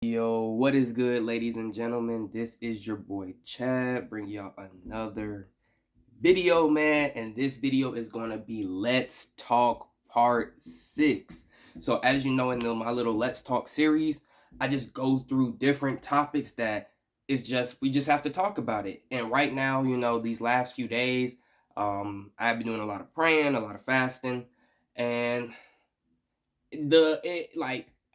Yo, what is good, ladies and gentlemen? This is your boy Chad, bringing y'all another video, man. And this video is going to be Let's Talk Part 6. So, as you know, in my little Let's Talk series, I just go through different topics that we just have to talk about it. And right now, these last few days, I've been doing a lot of praying, a lot of fasting, and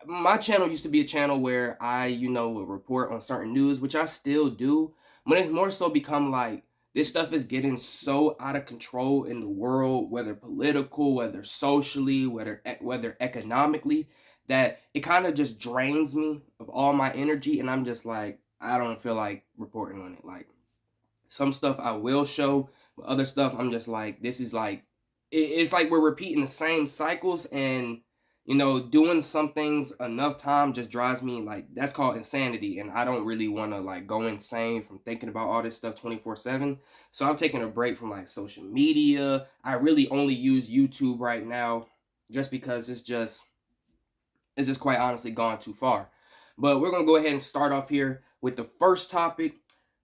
my channel used to be a channel where I, would report on certain news, which I still do, but it's more so become like this stuff is getting so out of control in the world, whether political, whether socially, whether economically, that it kind of just drains me of all my energy, and I'm just like, I don't feel like reporting on it. Like, some stuff I will show, but other stuff I'm just like, this is like, it's like we're repeating the same cycles, and doing some things enough time just drives me, like, that's called insanity, and I don't really want to like go insane from thinking about all this stuff 24/7. So I'm taking a break from like social media. I really only use YouTube right now just because it's just quite honestly gone too far. But we're going to go ahead and start off here with the first topic.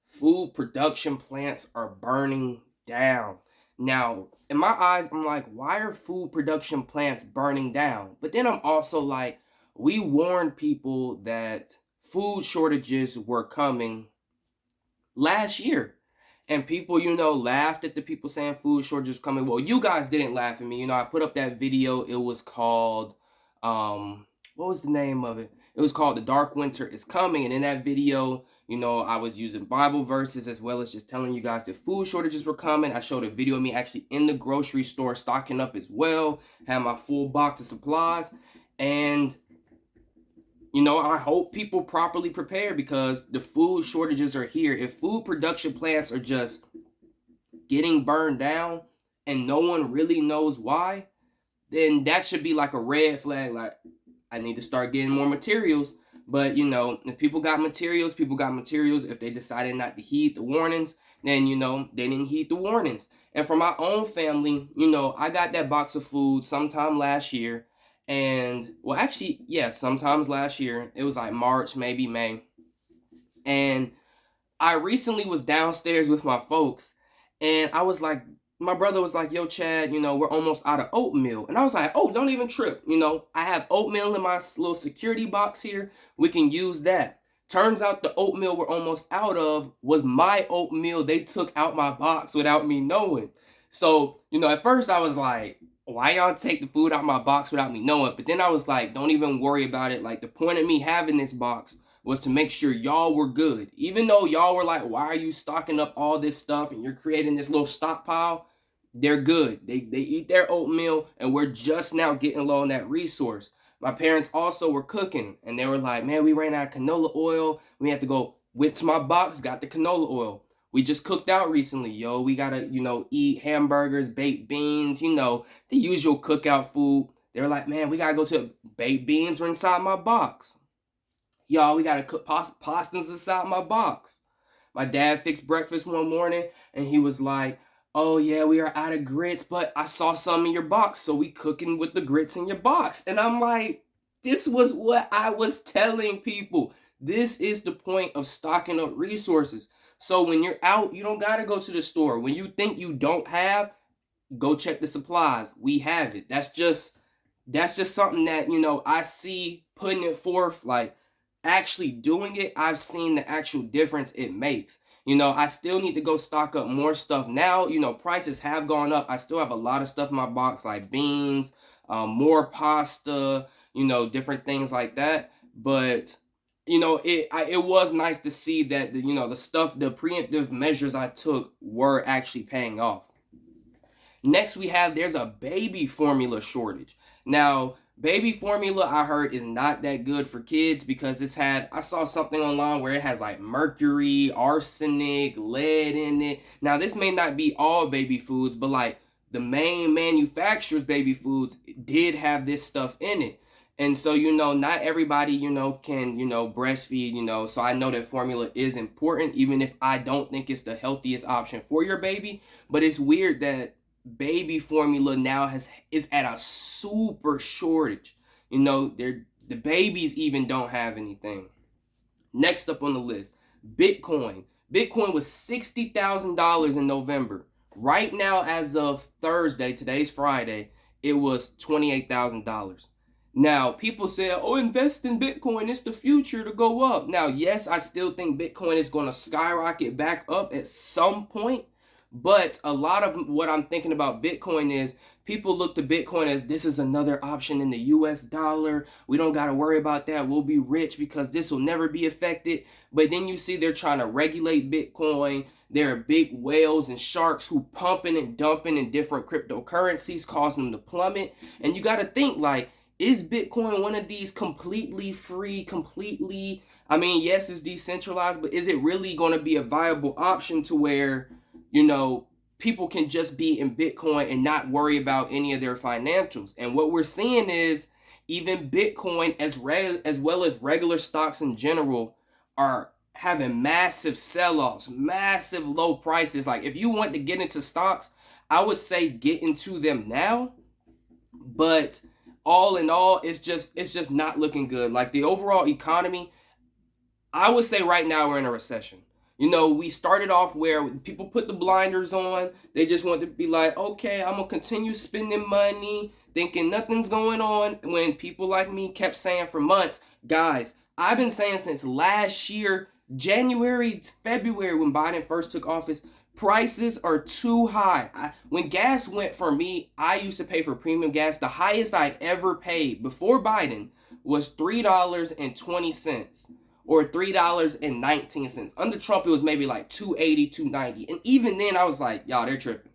Food production plants are burning down. Now, in my eyes, I'm like, why are food production plants burning down? But then I'm also like, we warned people that food shortages were coming last year. And people, laughed at the people saying food shortages coming. Well, you guys didn't laugh at me. I put up that video. It was called, what was the name of it? It was called The Dark Winter is Coming. And in that video, I was using Bible verses as well as just telling you guys that food shortages were coming. I showed a video of me actually in the grocery store stocking up as well, had my full box of supplies. And, I hope people properly prepare because the food shortages are here. If food production plants are just getting burned down and no one really knows why, then that should be like a red flag. Like, I need to start getting more materials. But, if people got materials, people got materials. If they decided not to heed the warnings, then, they didn't heed the warnings. And for my own family, I got that box of food sometime last year. And, well, actually, yeah, sometimes last year. It was like March, maybe May. And I recently was downstairs with my folks. And I was like, my brother was like, yo, Chad, we're almost out of oatmeal. And I was like, oh, don't even trip. I have oatmeal in my little security box here. We can use that. Turns out the oatmeal we're almost out of was my oatmeal they took out my box without me knowing. So, at first I was like, why y'all take the food out my box without me knowing? But then I was like, don't even worry about it. Like, the point of me having this box was to make sure y'all were good. Even though y'all were like, why are you stocking up all this stuff and you're creating this little stockpile? They're good. They eat their oatmeal, and we're just now getting low on that resource. My parents also were cooking, and they were like, man, we ran out of canola oil. We had to go, went to my box, got the canola oil. We just cooked out recently, yo. We got to, eat hamburgers, baked beans, the usual cookout food. They were like, man, we got to go to baked beans are inside my box. Y'all, we got to cook pastas inside my box. My dad fixed breakfast one morning, and he was like, oh yeah, we are out of grits, but I saw some in your box, so we cooking with the grits in your box. And I'm like, this was what I was telling people. This is the point of stocking up resources. So when you're out, you don't gotta go to the store. When you think you don't have, go check the supplies. We have it. That's just something that, I see putting it forth, like actually doing it. I've seen the actual difference it makes. I still need to go stock up more stuff now. Prices have gone up. I still have a lot of stuff in my box, like beans, more pasta, different things like that. But, it was nice to see that, the preemptive measures I took were actually paying off. Next, there's a baby formula shortage. Now, baby formula, I heard, is not that good for kids because I saw something online where it has like mercury, arsenic, lead in it. Now, this may not be all baby foods, but like the main manufacturer's baby foods did have this stuff in it. And so, not everybody, can, breastfeed, so I know that formula is important, even if I don't think it's the healthiest option for your baby. But it's weird that baby formula now is at a super shortage. The babies even don't have anything. Next up on the list, Bitcoin. Bitcoin was $60,000 in November. Right now, as of Thursday, today's Friday, it was $28,000. Now, people say, oh, invest in Bitcoin. It's the future to go up. Now, yes, I still think Bitcoin is going to skyrocket back up at some point. But a lot of what I'm thinking about Bitcoin is people look to Bitcoin as this is another option in the US dollar. We don't got to worry about that. We'll be rich because this will never be affected. But then you see they're trying to regulate Bitcoin. There are big whales and sharks who pumping and dumping in different cryptocurrencies, causing them to plummet. And you got to think like, is Bitcoin one of these completely free, I mean, yes, it's decentralized, but is it really going to be a viable option to where, people can just be in Bitcoin and not worry about any of their financials? And what we're seeing is even Bitcoin as well as regular stocks in general are having massive sell-offs, massive low prices. Like if you want to get into stocks, I would say get into them now. But all in all, it's just not looking good. Like the overall economy, I would say right now we're in a recession. We started off where people put the blinders on. They just want to be like, okay, I'm going to continue spending money, thinking nothing's going on. When people like me kept saying for months, guys, I've been saying since last year, January, February, when Biden first took office, prices are too high. When gas went for me, I used to pay for premium gas. The highest I'd ever paid before Biden was $3.20 or $3.19. Under Trump, it was maybe like $2.80, $2.90. And even then, I was like, y'all, they're tripping.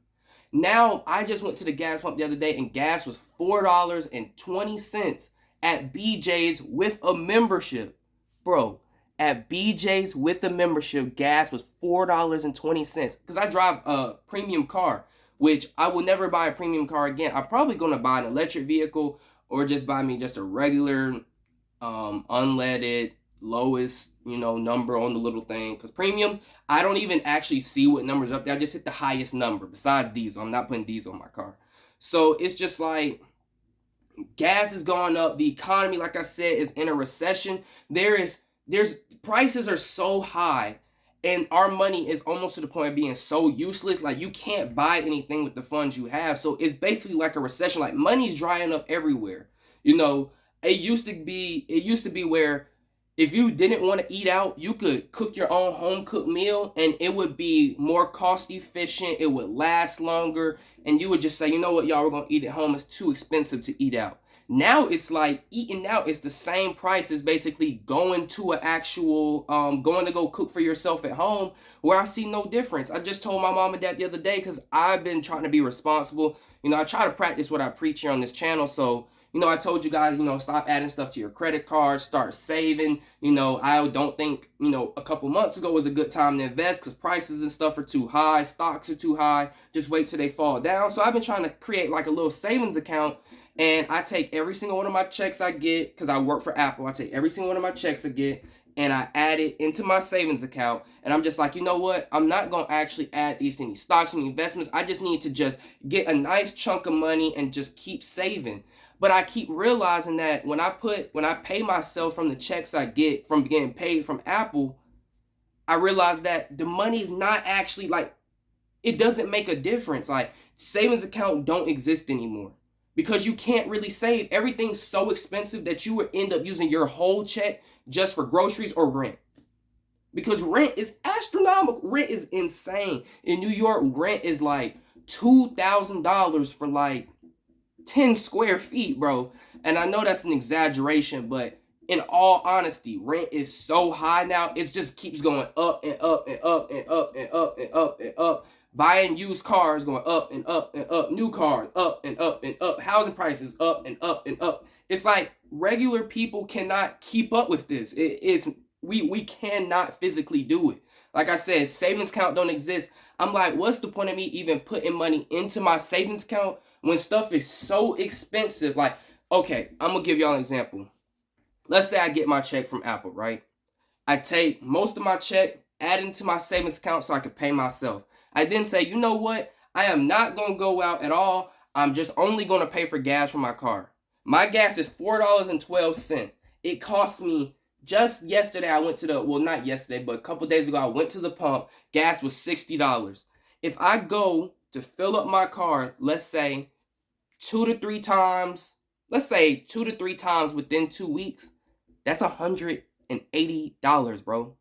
Now, I just went to the gas pump the other day, and gas was $4.20 at BJ's with a membership. Bro, at BJ's with a membership, gas was $4.20. Because I drive a premium car, which I will never buy a premium car again. I'm probably going to buy an electric vehicle or just buy me just a regular, unleaded, lowest, number on the little thing. Because premium, I don't even actually see what number's up there. I just hit the highest number besides diesel. I'm not putting diesel on my car. So it's just like gas is going up. The economy, like I said, is in a recession. There's prices are so high, and our money is almost to the point of being so useless. Like you can't buy anything with the funds you have. So it's basically like a recession. Like money's drying up everywhere. It used to be where if you didn't want to eat out, you could cook your own home cooked meal and it would be more cost efficient. It would last longer. And you would just say, you know what, y'all, we're going to eat at home. It's too expensive to eat out. Now it's like eating out is the same price as basically going to going to go cook for yourself at home, where I see no difference. I just told my mom and dad the other day, because I've been trying to be responsible. I try to practice what I preach here on this channel. So, I told you guys, stop adding stuff to your credit card, start saving. I don't think, a couple months ago was a good time to invest because prices and stuff are too high. Stocks are too high. Just wait till they fall down. So I've been trying to create like a little savings account. And I take every single one of my checks I get, because I work for Apple. I take every single one of my checks I get and I add it into my savings account. And I'm just like, you know what? I'm not going to actually add these to any stocks and investments. I just need to just get a nice chunk of money and just keep saving. But I keep realizing that when I pay myself from the checks I get from getting paid from Apple, I realize that the money is not actually like, it doesn't make a difference. Like savings account don't exist anymore because you can't really save. Everything's so expensive that you would end up using your whole check just for groceries or rent. Because rent is astronomical. Rent is insane. In New York, rent is like $2,000 for like 10 square feet, bro. And I know that's an exaggeration, but in all honesty, rent is so high now. It just keeps going up and up and up and up and up and up and up. Buying used cars going up and up and up. New cars up and up and up. Housing prices up and up and up. It's like regular people cannot keep up with this. We cannot physically do it. Like I said, savings account don't exist. I'm like, what's the point of me even putting money into my savings account when stuff is so expensive? Like, okay, I'm going to give y'all an example. Let's say I get my check from Apple, right? I take most of my check, add into my savings account so I can pay myself. I then say, you know what? I am not going to go out at all. I'm just only going to pay for gas for my car. My gas is $4.12. It costs me Just yesterday, I went to not yesterday, but a couple days ago, I went to the pump. Gas was $60. If I go to fill up my car, let's say 2 to 3 times within 2 weeks, that's $180, bro,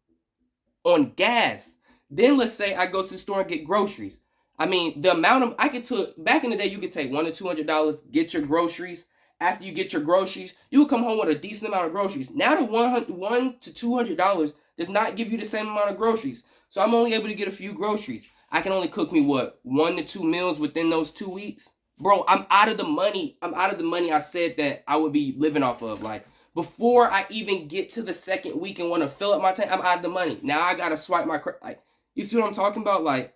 on gas. Then let's say I go to the store and get groceries. I mean, the amount of I could took back in the day, you could take $100 to $200, get your groceries. After you get your groceries, you will come home with a decent amount of groceries. Now the $100 to $200 does not give you the same amount of groceries. So I'm only able to get a few groceries. I can only cook me 1 to 2 meals within those 2 weeks. Bro, I'm out of the money. I said that I would be living off of. Like, before I even get to the second week and want to fill up my tank, I'm out of the money. Now I gotta swipe my like. You see what I'm talking about? Like,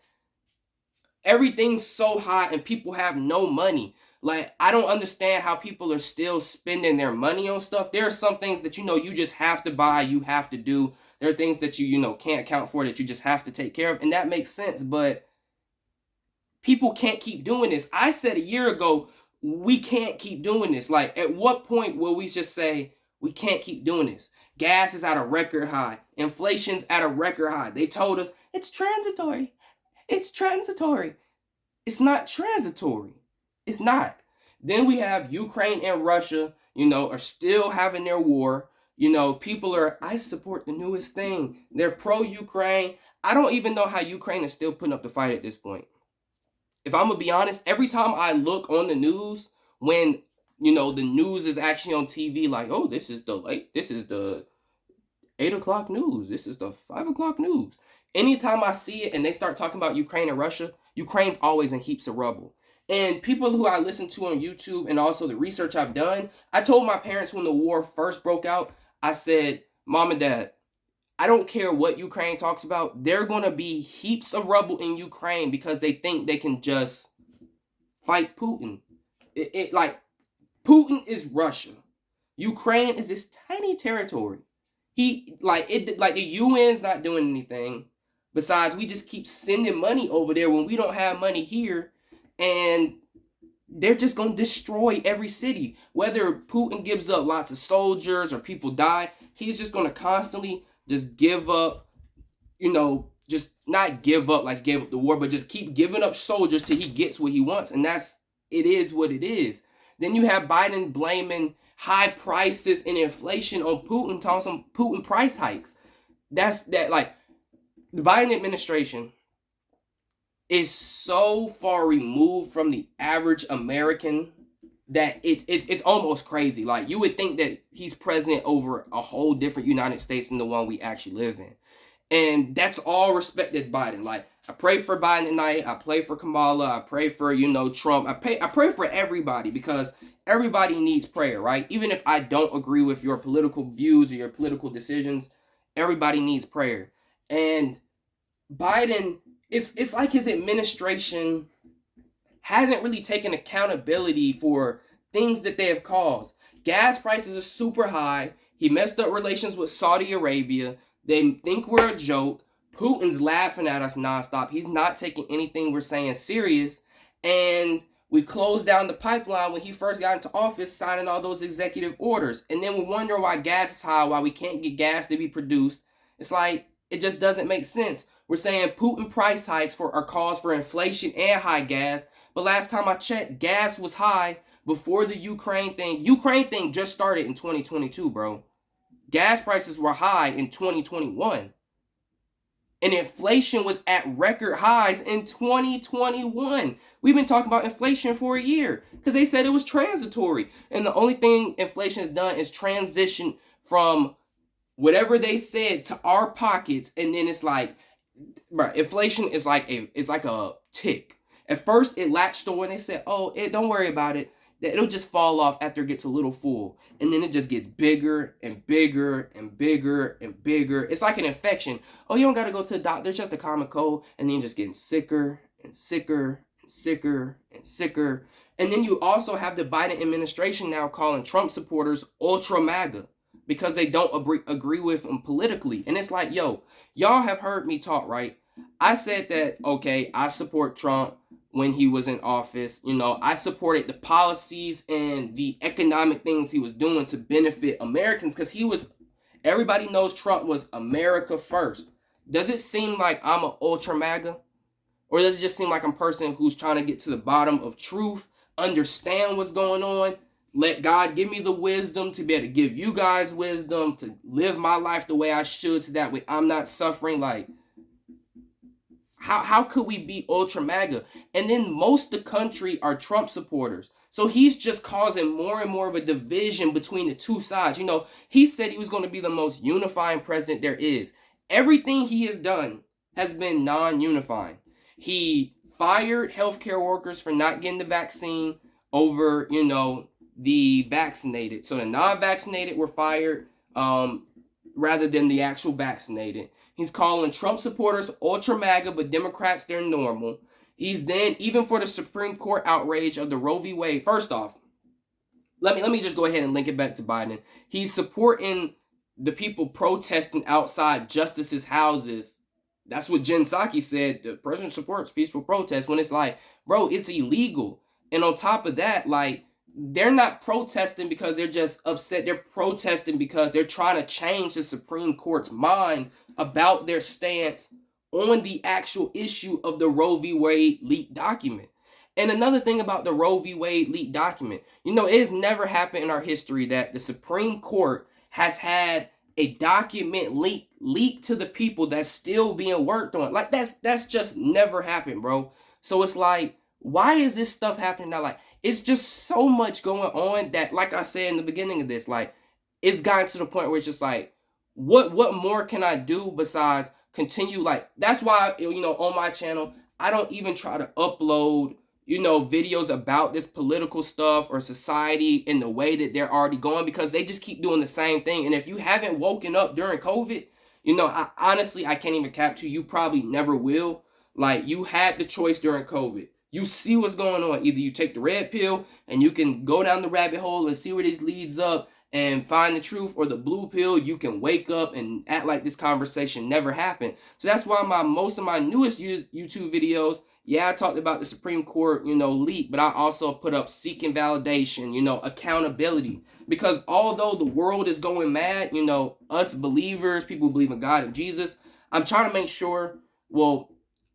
everything's so high and people have no money. Like, I don't understand how people are still spending their money on stuff. There are some things that you just have to buy, you have to do. There are things that you can't account for, that you just have to take care of, and that makes sense. But people can't keep doing this. I said a year ago, we can't keep doing this. Like, at what point will we just say we can't keep doing this? Gas is at a record high. Inflation's at a record high. They told us it's transitory. It's transitory. It's not transitory. It's not. Then we have Ukraine and Russia, are still having their war. I support the newest thing. They're pro-Ukraine. I don't even know how Ukraine is still putting up the fight at this point. If I'm going to be honest, every time I look on the news, when, the news is actually on TV, like, oh, this is the 8 o'clock news. This is the 5 o'clock news. Anytime I see it and they start talking about Ukraine and Russia, Ukraine's always in heaps of rubble. And people who I listen to on YouTube and also the research I've done, I told my parents when the war first broke out, I said, Mom and Dad, I don't care what Ukraine talks about. There are going to be heaps of rubble in Ukraine because they think they can just fight Putin. Like, Putin is Russia. Ukraine is this tiny territory. The UN's not doing anything. Besides, we just keep sending money over there when we don't have money here. And they're just going to destroy every city. Whether Putin gives up lots of soldiers or people die, he's just going to constantly just give up, just not give up like he gave up the war, but just keep giving up soldiers till he gets what he wants. And it is what it is. Then you have Biden blaming high prices and inflation on Putin, talking some Putin price hikes. The Biden administration is so far removed from the average American that it's almost crazy. Like, you would think that he's president over a whole different United States than the one we actually live in. And that's all respected Biden. Like, I pray for Biden tonight. I pray for Kamala. I pray for, Trump. I pray for everybody, because everybody needs prayer, right? Even if I don't agree with your political views or your political decisions, everybody needs prayer. And Biden, it's like his administration hasn't really taken accountability for things that they have caused. Gas prices are super high. He messed up relations with Saudi Arabia. They think we're a joke. Putin's laughing at us nonstop. He's not taking anything we're saying serious. And we closed down the pipeline when he first got into office, signing all those executive orders. And then we wonder why gas is high, why we can't get gas to be produced. It's like, it just doesn't make sense. We're saying Putin price hikes are cause for inflation and high gas. But last time I checked, gas was high before the Ukraine thing. Ukraine thing just started in 2022, bro. Gas prices were high in 2021. And inflation was at record highs in 2021. We've been talking about inflation for a year because they said it was transitory. And the only thing inflation has done is transition from whatever they said to our pockets. And then it's like, bro, inflation is like a tick. At first, it latched on. They said, don't worry about it. It'll just fall off after it gets a little full. And then it just gets bigger and bigger and bigger and bigger. It's like an infection. Oh, you don't got to go to the doctor. It's just a common cold. And then you're just getting sicker and sicker and sicker and sicker. And then you also have the Biden administration now calling Trump supporters ultra MAGA because they don't agree with him politically. And it's like, yo, y'all have heard me talk, right? I said that, okay, I support Trump when he was in office. I supported the policies and the economic things he was doing to benefit Americans because he was Everybody knows Trump was America first. Does it seem like I'm an ultra MAGA? Or does it just seem like I'm a person who's trying to get to the bottom of truth, understand what's going on, let God give me the wisdom to be able to give you guys wisdom, to live my life the way I should, so that way I'm not suffering? Like, how could we be ultra MAGA? And then most of the country are Trump supporters. So he's just causing more and more of a division between the two sides. He said he was going to be the most unifying president there is. Everything he has done has been non-unifying. He fired healthcare workers for not getting the vaccine over, the vaccinated. So the non-vaccinated were fired rather than the actual vaccinated. He's calling Trump supporters ultra MAGA, but Democrats, they're normal. He's then, even for the Supreme Court outrage of the Roe v. Wade, first off, let me just go ahead and link it back to Biden. He's supporting the people protesting outside justices' houses. That's what Jen Psaki said. The president supports peaceful protests, when it's like, bro, it's illegal. And on top of that, like, they're not protesting because they're just upset. They're protesting because they're trying to change the Supreme Court's mind about their stance on the actual issue of the Roe v. Wade leaked document. And another thing about the Roe v. Wade leaked document, it has never happened in our history that the Supreme Court has had a document leaked to the people that's still being worked on. Like, that's just never happened, bro. So it's like, why is this stuff happening now? Like, it's just so much going on that, like I said in the beginning of this, like, it's gotten to the point where it's just like, what more can I do besides continue? Like, that's why, on my channel, I don't even try to upload, videos about this political stuff or society in the way that they're already going, because they just keep doing the same thing. And if you haven't woken up during COVID, I honestly, I can't even cap to you, probably never will. Like, you had the choice during COVID. You see what's going on. Either you take the red pill and you can go down the rabbit hole and see where this leads up and find the truth, or the blue pill, you can wake up and act like this conversation never happened. So that's why most of my newest YouTube videos, I talked about the Supreme Court, leak, but I also put up seeking validation, accountability. Because although the world is going mad, us believers, people who believe in God and Jesus, I'm trying to make sure,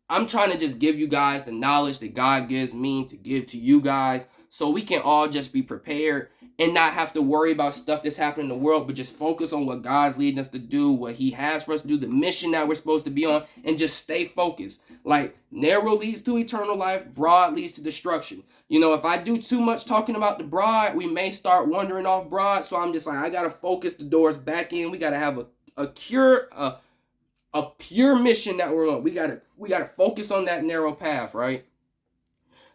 I'm trying to just give you guys the knowledge that God gives me to give to you guys, so we can all just be prepared and not have to worry about stuff that's happening in the world, but just focus on what God's leading us to do, what he has for us to do, the mission that we're supposed to be on, and just stay focused. Like, narrow leads to eternal life, broad leads to destruction. If I do too much talking about the broad, we may start wandering off broad. So I'm just like, I got to focus the doors back in. We got to have a pure mission that we're on. We gotta focus on that narrow path, right?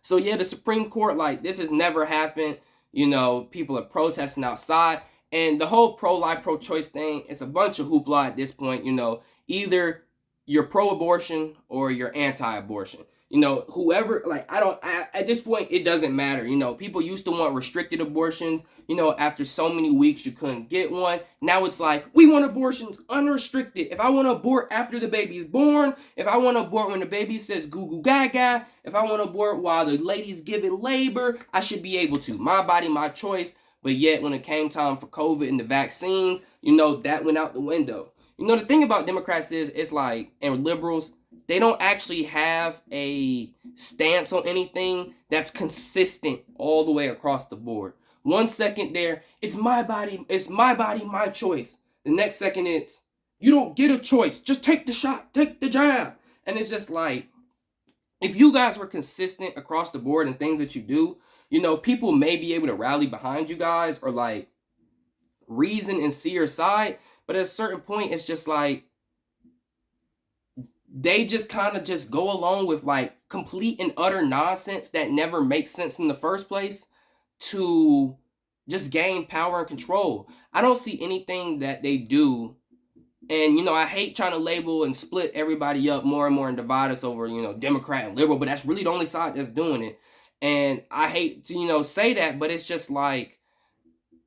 So the Supreme Court, like, this has never happened. People are protesting outside, and the whole pro-life, pro-choice thing, it's a bunch of hoopla at this point. Either you're pro-abortion or you're anti-abortion. Whoever, like, at this point, it doesn't matter. People used to want restricted abortions. After so many weeks, you couldn't get one. Now it's like, we want abortions unrestricted. If I want to abort after the baby's born, if I want to abort when the baby says goo goo gaga, if I want to abort while the lady's giving labor, I should be able to. My body, my choice. But yet, when it came time for COVID and the vaccines, that went out the window. The thing about Democrats is, it's like, and liberals, they don't actually have a stance on anything that's consistent all the way across the board. 1 second there, it's my body, my choice. The next second it's, you don't get a choice, just take the shot, take the jab. And it's just like, if you guys were consistent across the board in things that you do, people may be able to rally behind you guys, or like reason and see your side. But at a certain point, it's just like, they just kind of just go along with like complete and utter nonsense that never makes sense in the first place, to just gain power and control. I don't see anything that they do. And, I hate trying to label and split everybody up more and more and divide us over, Democrat and liberal, but that's really the only side that's doing it. And I hate to, say that, but it's just like,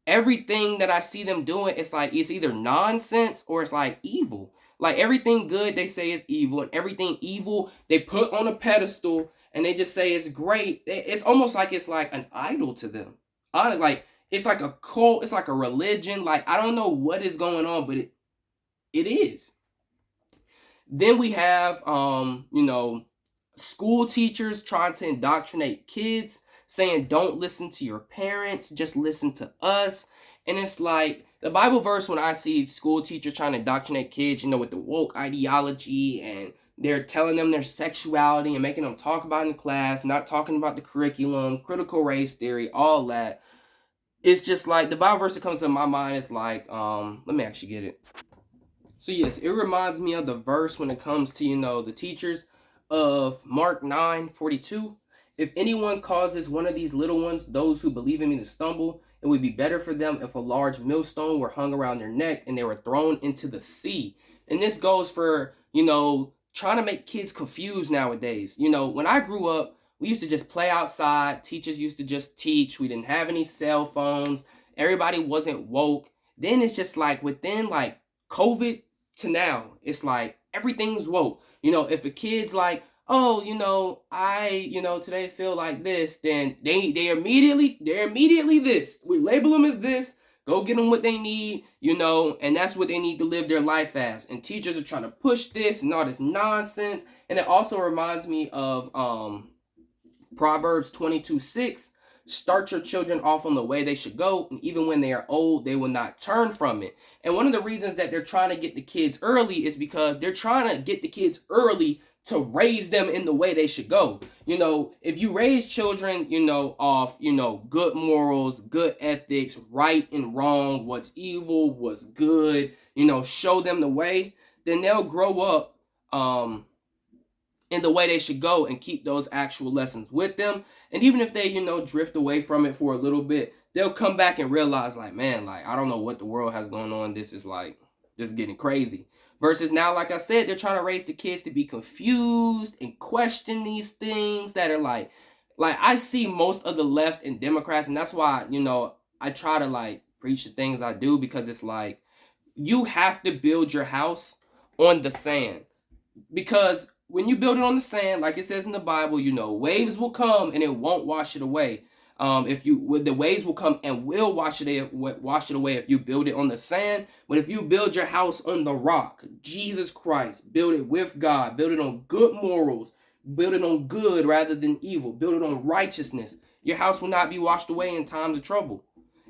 everything that I see them doing, it's like, it's either nonsense or it's like evil. Like, everything good they say is evil, and everything evil they put on a pedestal and they just say it's great. It's almost like it's like an idol to them. Like, it's like a cult, it's like a religion. Like, I don't know what is going on, but It is. Then we have, school teachers trying to indoctrinate kids, saying, don't listen to your parents, just listen to us. And it's like the Bible verse when I see school teachers trying to indoctrinate kids, with the woke ideology, and they're telling them their sexuality and making them talk about it in class, not talking about the curriculum, critical race theory, all that. It's just like the Bible verse that comes to my mind is like, let me actually get it. So yes, it reminds me of the verse when it comes to, the teachers of Mark 9:42. If anyone causes one of these little ones, those who believe in me, to stumble, it would be better for them if a large millstone were hung around their neck and they were thrown into the sea. And this goes for, trying to make kids confused nowadays. When I grew up, we used to just play outside. Teachers used to just teach. We didn't have any cell phones. Everybody wasn't woke. Then it's just like within like COVID to now, it's like everything's woke. If a kid's like, oh, I, today feel like this, then they're immediately this. We label them as this, go get them what they need, and that's what they need to live their life as. And teachers are trying to push this and all this nonsense. And it also reminds me of Proverbs 22:6. Start your children off on the way they should go, and even when they are old, they will not turn from it. And one of the reasons that they're trying to get the kids early is because they're trying to get the kids early to raise them in the way they should go. If you raise children, off, good morals, good ethics, right and wrong, what's evil, what's good, show them the way, then they'll grow up in the way they should go and keep those actual lessons with them. And even if they, drift away from it for a little bit, they'll come back and realize like, man, like, I don't know what the world has going on. This is getting crazy. Versus now, like I said, they're trying to raise the kids to be confused and question these things that are like I see most of the left and Democrats, and that's why, I try to like preach the things I do, because it's like, you have to build your house on the sand. Because when you build it on the sand, like it says in the Bible, waves will come and it won't wash it away. The waves will come and will wash it away if you build it on the sand. But if you build your house on the rock, Jesus Christ, build it with God, build it on good morals, build it on good rather than evil, build it on righteousness, your house will not be washed away in times of trouble.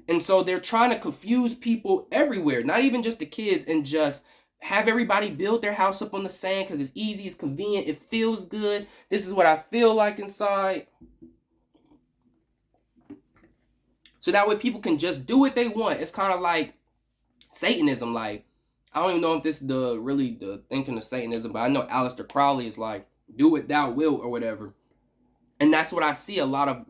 And so they're trying to confuse people everywhere, not even just the kids, and just have everybody build their house up on the sand because it's easy, it's convenient, it feels good. This is what I feel like inside. So that way people can just do what they want. It's kind of like Satanism. Like, I don't even know if this is the thinking of Satanism, but I know Aleister Crowley is like, do what thou wilt or whatever. And that's what I see a lot of,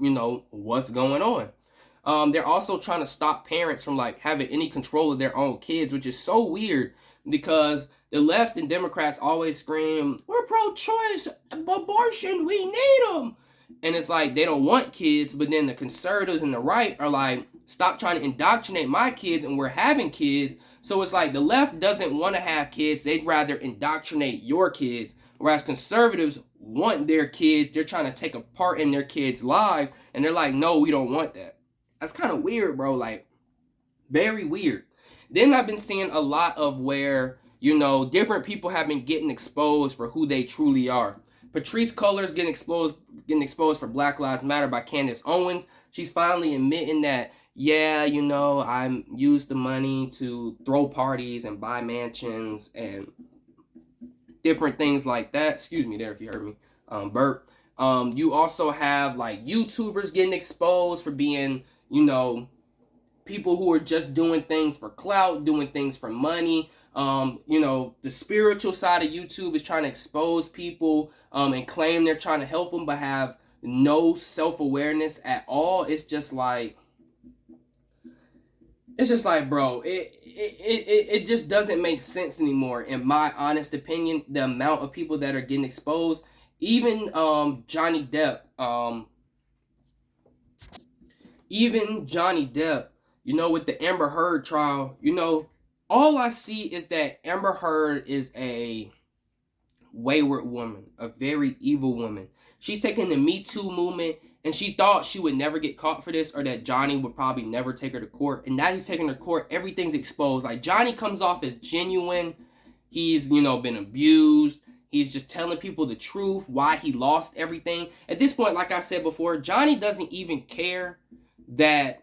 what's going on. They're also trying to stop parents from like having any control of their own kids, which is so weird. Because the left and Democrats always scream, we're pro-choice, abortion, we need them. And it's like, they don't want kids, but then the conservatives and the right are like, stop trying to indoctrinate my kids, and we're having kids. So it's like the left doesn't want to have kids, they'd rather indoctrinate your kids. Whereas conservatives want their kids, they're trying to take a part in their kids' lives, and they're like, no, we don't want that. That's kind of weird, bro, like, very weird. Then I've been seeing a lot of where, different people have been getting exposed for who they truly are. Patrisse Cullors getting exposed for Black Lives Matter by Candace Owens. She's finally admitting that, yeah, I used the money to throw parties and buy mansions and different things like that. Excuse me there if you heard me burp. You also have like YouTubers getting exposed for being, people who are just doing things for clout, doing things for money. The spiritual side of YouTube is trying to expose people and claim they're trying to help them, but have no self-awareness at all. It's just like, bro, it just doesn't make sense anymore, in my honest opinion, the amount of people that are getting exposed. Even Johnny Depp, with the Amber Heard trial, all I see is that Amber Heard is a wayward woman, a very evil woman. She's taking the Me Too movement, and she thought she would never get caught for this, or that Johnny would probably never take her to court. And now he's taking her to court. Everything's exposed. Like, Johnny comes off as genuine He's, been abused. He's just telling people the truth, why he lost everything. At this point, like I said before, Johnny doesn't even care that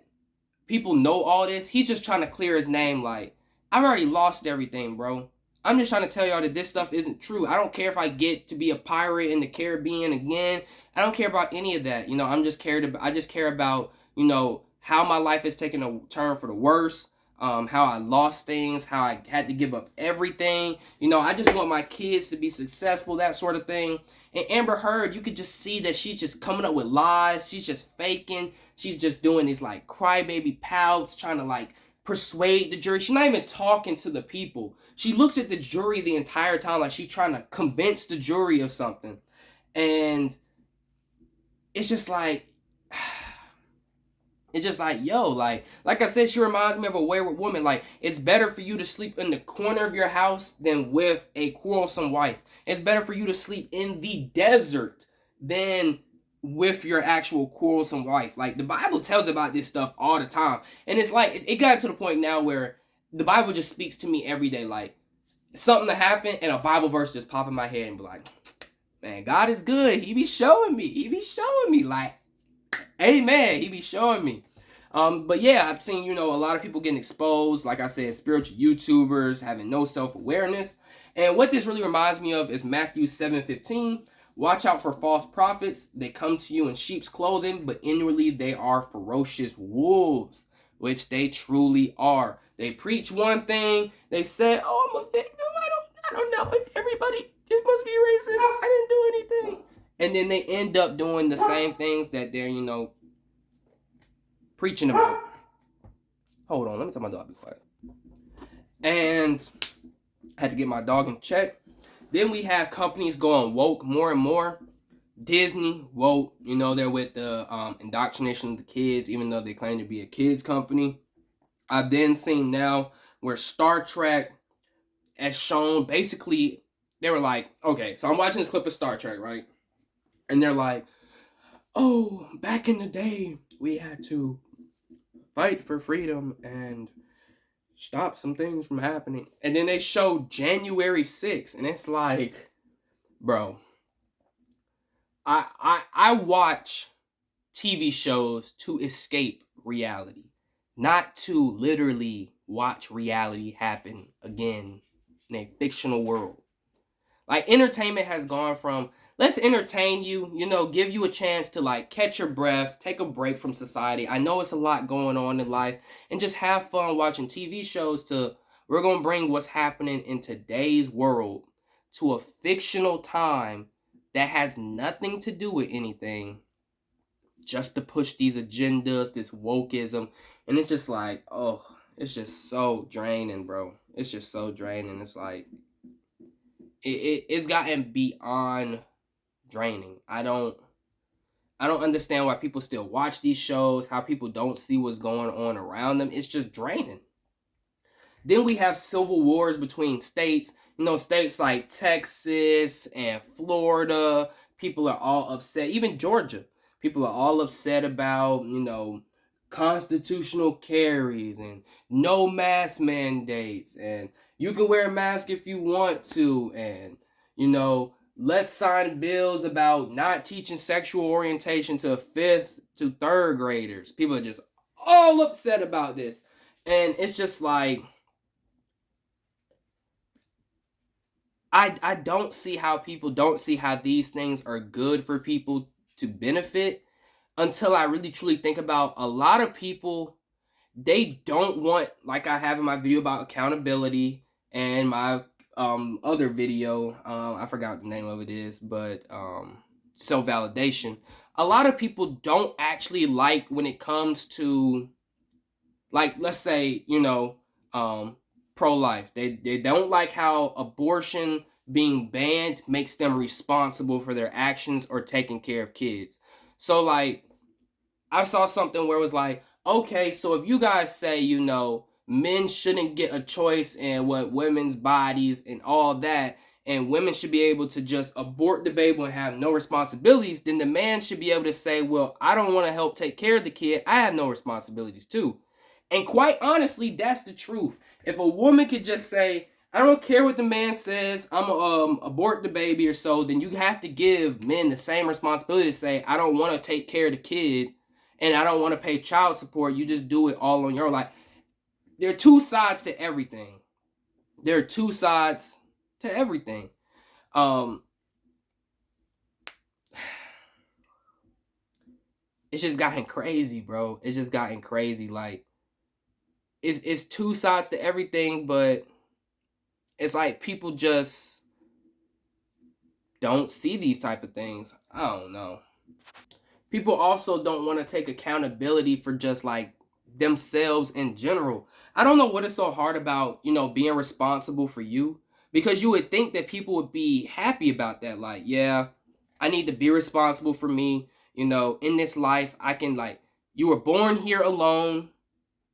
people know all this. He's just trying to clear his name. Like, I've already lost everything, bro. I'm just trying to tell y'all that this stuff isn't true. I don't care if I get to be a pirate in the Caribbean again. I don't care about any of that. I just care about, how my life is taking a turn for the worse. How I lost things, how I had to give up everything. I just want my kids to be successful, that sort of thing. And Amber Heard, you could just see that she's just coming up with lies. She's just faking. She's just doing these like crybaby pouts, trying to like persuade the jury. She's not even talking to the people. She looks at the jury the entire time like she's trying to convince the jury of something. And it's just like, yo, like I said, she reminds me of a wayward woman. Like, it's better for you to sleep in the corner of your house than with a quarrelsome wife. It's better for you to sleep in the desert than with your actual quarrelsome wife. Like, the Bible tells about this stuff all the time. And it's like, it got to the point now where the Bible just speaks to me every day. Like, something to happen and a Bible verse just pop in my head and be like, man, God is good. He be showing me. Like, amen. He be showing me. But yeah, I've seen, a lot of people getting exposed. Like I said, spiritual YouTubers having no self-awareness. And what this really reminds me of is Mathew 7:15. Watch out for false prophets. They come to you in sheep's clothing, but inwardly they are ferocious wolves, which they truly are. They preach one thing. They say, oh, I'm a victim. I don't know. Everybody, this must be racist. I didn't do anything. And then they end up doing the same things that they're, preaching about. Hold on, let me tell my dog to be quiet. And I had to get my dog in check. Then we have companies going woke more and more. Disney, woke, they're with the indoctrination of the kids, even though they claim to be a kids company. I've then seen now where Star Trek has shown, basically, they were like, okay, so I'm watching this clip of Star Trek, right? And they're like, oh, back in the day, we had to fight for freedom and stop some things from happening. And then they show January 6th, and it's like, bro, I watch TV shows to escape reality, not to literally watch reality happen again in a fictional world. Like, entertainment has gone from, let's entertain you, give you a chance to like catch your breath, take a break from society. I know it's a lot going on in life, and just have fun watching TV shows to, we're going to bring what's happening in today's world to a fictional time that has nothing to do with anything, just to push these agendas, this wokeism. And it's just like, oh, it's just so draining, bro. It's just so draining. It's like, it's gotten beyond draining. I don't understand why people still watch these shows, how people don't see what's going on around them. It's just draining. Then we have civil wars between states. States like Texas and Florida, people are all upset. Even Georgia, people are all upset about, constitutional carries and no mask mandates, and you can wear a mask if you want to, and let's sign bills about not teaching sexual orientation to 5th to 3rd graders. People are just all upset about this, and it's just like, I don't see how people don't see how these things are good for people to benefit, until I really truly think about a lot of people. They don't want, like I have in my video about accountability and my other video, I forgot what the name of it is, but self-validation. A lot of people don't actually like when it comes to, like, let's say, pro-life. They don't like how abortion being banned makes them responsible for their actions or taking care of kids. So, like, I saw something where it was like, okay, so if you guys say, men shouldn't get a choice in what women's bodies and all that, and women should be able to just abort the baby and have no responsibilities, then the man should be able to say, well, I don't want to help take care of the kid. I have no responsibilities too. And quite honestly, that's the truth. If a woman could just say, I don't care what the man says. I'm abort the baby or so. Then you have to give men the same responsibility to say, I don't want to take care of the kid, and I don't want to pay child support. You just do it all on your own. Like, there are two sides to everything. There are two sides to everything. Um, it's just gotten crazy, bro. It's just gotten crazy. Like, it's two sides to everything, but it's like people just don't see these type of things. I don't know. People also don't want to take accountability for just like themselves in general. I don't know what is so hard about, being responsible for you, because you would think that people would be happy about that. Like, yeah, I need to be responsible for me. In this life, I can, like, you were born here alone.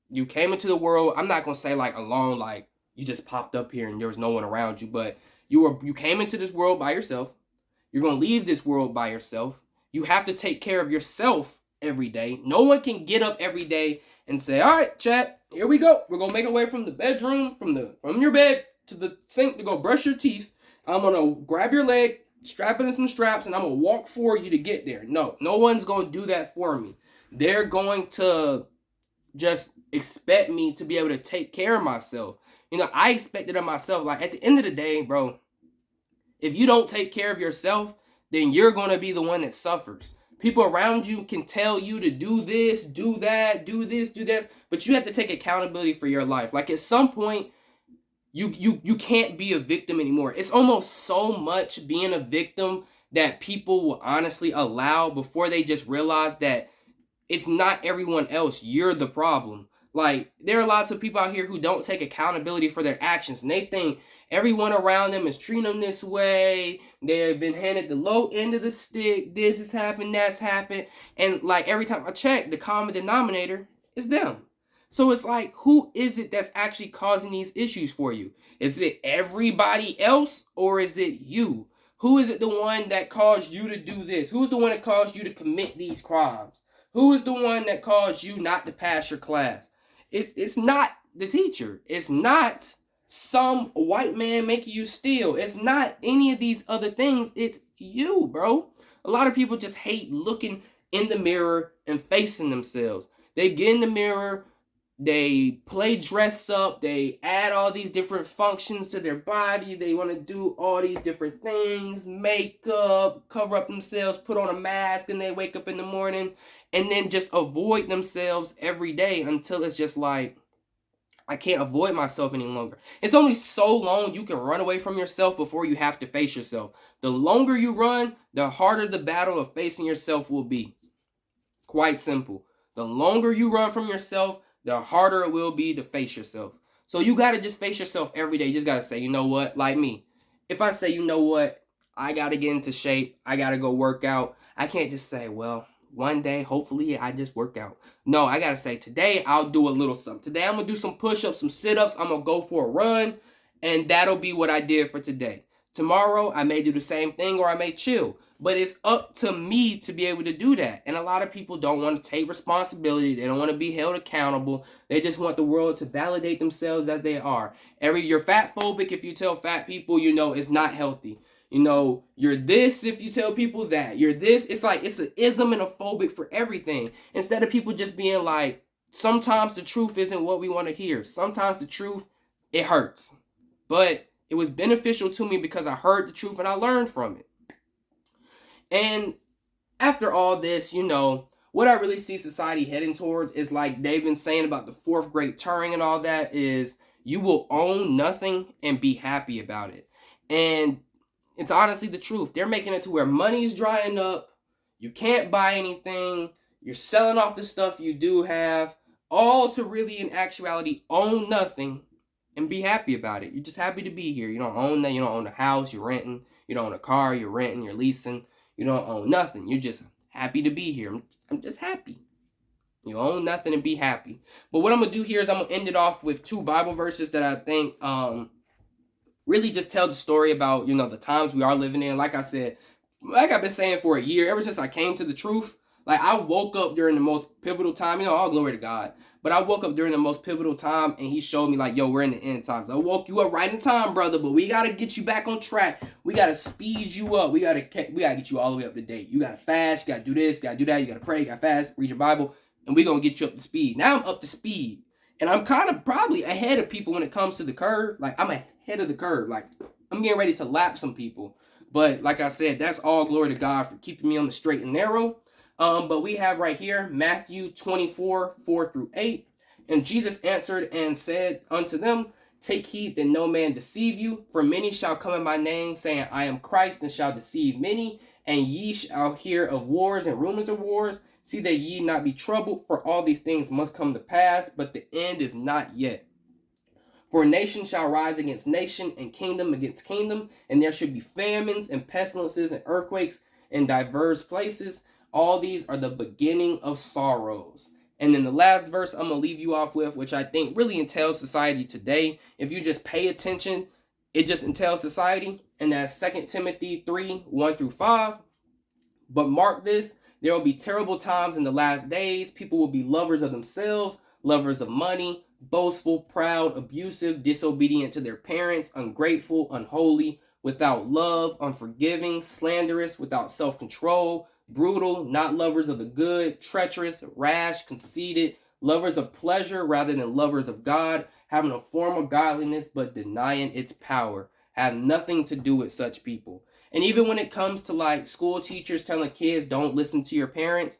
You came into the world. I'm not going to say like alone, like you just popped up here and there was no one around you, but you came into this world by yourself. You're going to leave this world by yourself. You have to take care of yourself every day. No one can get up every day and say, all right, chat, here we go. We're going to make our way from the bedroom, from your bed to the sink to go brush your teeth. I'm going to grab your leg, strap it in some straps, and I'm going to walk for you to get there. No one's going to do that for me. They're going to just expect me to be able to take care of myself. I expect it of myself. Like, at the end of the day, bro, if you don't take care of yourself, then you're going to be the one that suffers. People around you can tell you to do this, do that, do this, do that, but you have to take accountability for your life. Like, at some point, you can't be a victim anymore. It's almost so much being a victim that people will honestly allow before they just realize that it's not everyone else. You're the problem. Like, there are lots of people out here who don't take accountability for their actions, and they think everyone around them is treating them this way. They've been handed the low end of the stick. This has happened, that's happened. And like, every time I check, the common denominator is them. So it's like, who is it that's actually causing these issues for you? Is it everybody else, or is it you? Who is it the one that caused you to do this? Who's the one that caused you to commit these crimes? Who is the one that caused you not to pass your class? It's not the teacher. It's not some white man making you steal. It's not any of these other things. It's you, bro. A lot of people just hate looking in the mirror and facing themselves. They get in the mirror, they play dress up, they add all these different functions to their body. They want to do all these different things, makeup, cover up themselves, put on a mask, and they wake up in the morning and then just avoid themselves every day until it's just like, I can't avoid myself any longer. It's only so long you can run away from yourself before you have to face yourself. The longer you run, the harder the battle of facing yourself will be. Quite simple. The longer you run from yourself, the harder it will be to face yourself. So you got to just face yourself every day. You just got to say, you know what? Like me. If I say, you know what? I got to get into shape. I got to go work out. I can't just say, well, one day, hopefully, I just work out. No, I got to say, today, I'll do a little something. Today, I'm going to do some push-ups, some sit-ups. I'm going to go for a run, and that'll be what I did for today. Tomorrow, I may do the same thing, or I may chill. But it's up to me to be able to do that. And a lot of people don't want to take responsibility. They don't want to be held accountable. They just want the world to validate themselves as they are. You're fat phobic if you tell fat people, it's not healthy. You're this if you tell people that. You're this. It's like, it's an ism and a phobic for everything. Instead of people just being like, sometimes the truth isn't what we want to hear. Sometimes the truth, it hurts. But it was beneficial to me because I heard the truth and I learned from it. And after all this, what I really see society heading towards is, like they've been saying about the fourth great Turing and all that, is you will own nothing and be happy about it. And it's honestly the truth. They're making it to where money's drying up. You can't buy anything. You're selling off the stuff you do have, all to really, in actuality, own nothing and be happy about it. You're just happy to be here. You don't own that. You don't own a house. You're renting. You don't own a car. You're renting. You're leasing. You don't own nothing. You're just happy to be here. I'm just happy. You own nothing and be happy. But what I'm going to do here is I'm going to end it off with 2 Bible verses that I think really just tell the story about, the times we are living in. Like I said, like I've been saying for a year, ever since I came to the truth, Like, I woke up during the most pivotal time. You know, all glory to God. But I woke up during the most pivotal time, and he showed me, like, yo, we're in the end times. I woke you up right in time, brother, but we got to get you back on track. We got to speed you up. We got to get you all the way up to date. You got to fast. You got to do this. You got to do that. You got to pray. You got to fast. Read your Bible. And we're going to get you up to speed. Now I'm up to speed. And I'm kind of probably ahead of people when it comes to the curve. Like, I'm ahead of the curve. Like, I'm getting ready to lap some people. But like I said, that's all glory to God for keeping me on the straight and narrow. But we have right here, Mathew 24, 4-8. And Jesus answered and said unto them, take heed that no man deceive you, for many shall come in my name, saying, I am Christ, and shall deceive many. And ye shall hear of wars and rumors of wars. See that ye not be troubled, for all these things must come to pass, but the end is not yet. For nation shall rise against nation, and kingdom against kingdom, and there should be famines and pestilences and earthquakes in diverse places. All these are the beginning of sorrows. And then the last verse I'm going to leave you off with, which I think really entails society today. If you just pay attention, it just entails society. And that's 2 Timothy 3, 1-5. But mark this, there will be terrible times in the last days. People will be lovers of themselves, lovers of money, boastful, proud, abusive, disobedient to their parents, ungrateful, unholy, without love, unforgiving, slanderous, without self-control, brutal, not lovers of the good, treacherous, rash, conceited, lovers of pleasure rather than lovers of God, having a form of godliness but denying its power. Have nothing to do with such people. And even when it comes to like school teachers telling kids don't listen to your parents,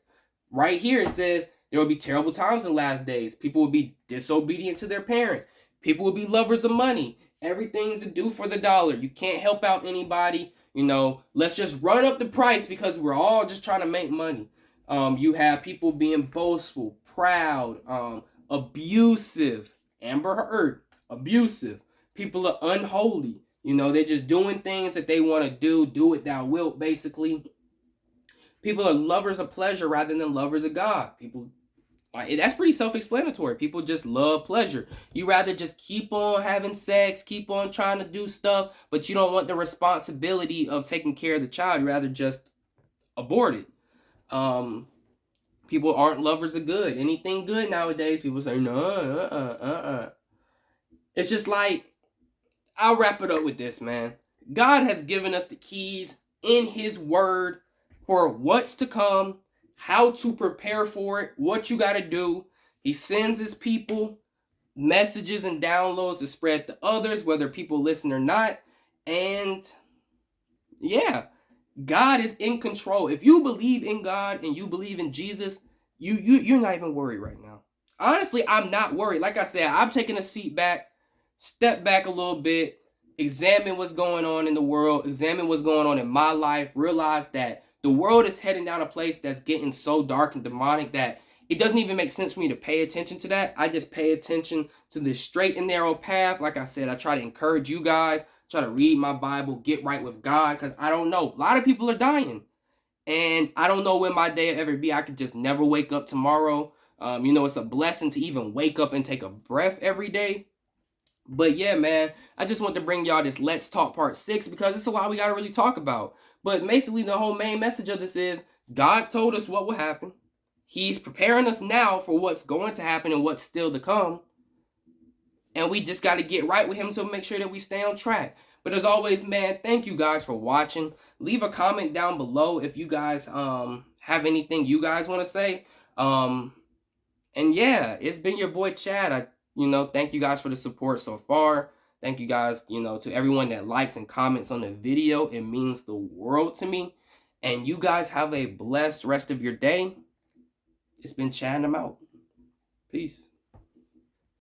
right here it says there will be terrible times in the last days. People will be disobedient to their parents. People will be lovers of money. Everything's to do for the dollar. You can't help out anybody. You know, let's just run up the price because we're all just trying to make money. You have people being boastful, proud, abusive. Amber Heard, abusive. People are unholy. You know, they're just doing things that they want to do it thou wilt, basically. People are lovers of pleasure rather than lovers of God. People, that's pretty self-explanatory. People just love pleasure. You rather just keep on having sex, keep on trying to do stuff, but you don't want the responsibility of taking care of the child. You rather just abort it. People aren't lovers of good. Anything good nowadays, people say, no, It's just like, I'll wrap it up with this, man. God has given us the keys in his word for what's to come, how to prepare for it, what you got to do. He sends his people messages and downloads to spread to others, whether people listen or not. And yeah, God is in control. If you believe in God and you believe in Jesus, you're not even worried right now. Honestly, I'm not worried. Like I said, I'm taking a seat back, step back a little bit, examine what's going on in the world, examine what's going on in my life, realize that the world is heading down a place that's getting so dark and demonic that it doesn't even make sense for me to pay attention to that. I just pay attention to this straight and narrow path. Like I said, I try to encourage you guys, try to read my Bible, get right with God, because I don't know. A lot of people are dying, and I don't know when my day will ever be. I could just never wake up tomorrow. It's a blessing to even wake up and take a breath every day. But yeah, man, I just want to bring y'all this Let's Talk Part 6 because it's a lot we got to really talk about. But basically, the whole main message of this is God told us what will happen. He's preparing us now for what's going to happen and what's still to come. And we just got to get right with him to make sure that we stay on track. But as always, man, thank you guys for watching. Leave a comment down below if you guys have anything you guys want to say. And yeah, it's been your boy Chad. Thank you guys for the support so far. Thank you guys, to everyone that likes and comments on the video. It means the world to me. And you guys have a blessed rest of your day. It's been Chad, and I'm out. Peace.